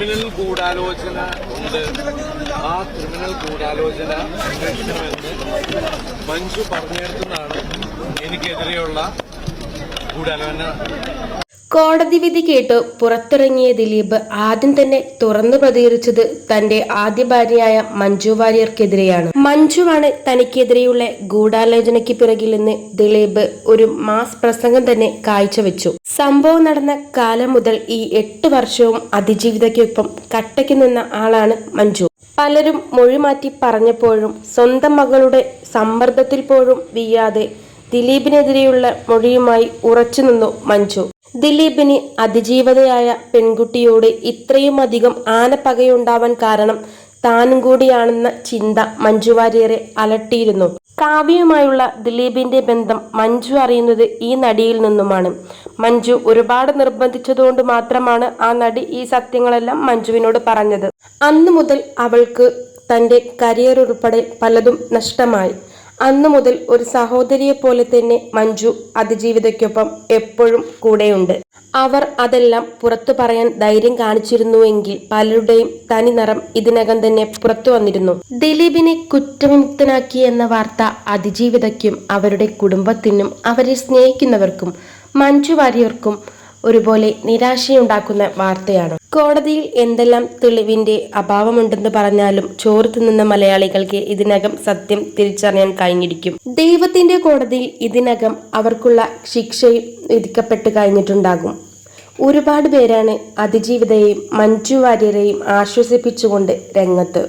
Criminal ഗൂഢാലോചന ഉണ്ട്. ആ ക്രിമിനൽ ഗൂഢാലോചന അന്വേഷിക്കണമെന്ന് മഞ്ജു പറഞ്ഞെടുത്താണ് എനിക്കെതിരെയുള്ള ഗൂഢാലോചന. കോടതി വിധി കേട്ട് പുറത്തിറങ്ങിയ ദിലീപ് ആദ്യം തന്നെ തുറന്നു പ്രതികരിച്ചത് തന്റെ ആദ്യ ഭാര്യയായ മഞ്ജു വാര്യർക്കെതിരെയാണ്. മഞ്ജുവാണ് തനിക്കെതിരെയുള്ള ഗൂഢാലോചനയ്ക്ക് പിറകിലെന്ന് ദിലീപ് ഒരു മാസ് പ്രസംഗം തന്നെ കാഴ്ചവെച്ചു. സംഭവം നടന്ന കാലം മുതൽ ഈ 8 വർഷവും അതിജീവിതയ്ക്കൊപ്പം കട്ടയ്ക്ക് നിന്ന ആളാണ് മഞ്ജു. പലരും മൊഴിമാറ്റി പറഞ്ഞപ്പോഴും സ്വന്തം മകളുടെ സമ്മർദ്ദത്തിൽ പോലും വീഴാതെ ദിലീപിനെതിരെയുള്ള മൊഴിയുമായി ഉറച്ചുനിന്നു മഞ്ജു. ദിലീപിന് അതിജീവതയായ പെൺകുട്ടിയോട് ഇത്രയും അധികം ആനപ്പകയുണ്ടാവാൻ കാരണം താനും കൂടിയാണെന്ന ചിന്ത മഞ്ജു വാര്യരെ അലട്ടിയിരുന്നു. കാവ്യയുമായുള്ള ദിലീപിന്റെ ബന്ധം മഞ്ജു അറിയുന്നത് ഈ നടിയിൽ നിന്നുമാണ്. മഞ്ജു ഒരുപാട് നിർബന്ധിച്ചതുകൊണ്ട് മാത്രമാണ് ആ നടി ഈ സത്യങ്ങളെല്ലാം മഞ്ജുവിനോട് പറഞ്ഞത്. അന്നു മുതൽ അവൾക്ക് തന്റെ കരിയർ ഉൾപ്പെടെ പലതും നഷ്ടമായി. അന്നു മുതൽ ഒരു സഹോദരിയെ പോലെ തന്നെ മഞ്ജു അതിജീവിതയ്ക്കൊപ്പം എപ്പോഴും കൂടെയുണ്ട്. അവർ അതെല്ലാം പുറത്തു പറയാൻ ധൈര്യം കാണിച്ചിരുന്നുവെങ്കിൽ പലരുടെയും തനി നിറം ഇതിനകം തന്നെ പുറത്തു വന്നിരുന്നു. ദിലീപിനെ കുറ്റവിമുക്തനാക്കി എന്ന വാർത്ത അതിജീവിതയ്ക്കും അവരുടെ കുടുംബത്തിനും അവരെ സ്നേഹിക്കുന്നവർക്കും മഞ്ജു വാര്യർക്കും ഒരുപോലെ നിരാശയുണ്ടാക്കുന്ന വാർത്തയാണ്. കോടതിയിൽ എന്തെല്ലാം തെളിവിന്റെ അഭാവമുണ്ടെന്ന് പറഞ്ഞാലും ചോറ് തിന്നുന്ന മലയാളികൾക്ക് ഇതിനകം സത്യം തിരിച്ചറിയാൻ കഴിഞ്ഞിരിക്കും. ദൈവത്തിന്റെ കോടതിയിൽ ഇതിനകം അവർക്കുള്ള ശിക്ഷയും വിധിക്കപ്പെട്ട് കഴിഞ്ഞിട്ടുണ്ടാകും. ഒരുപാട് പേരാണ് അതിജീവിതയെയും മഞ്ജു വാര്യരെയും ആശ്വസിപ്പിച്ചുകൊണ്ട് രംഗത്ത്.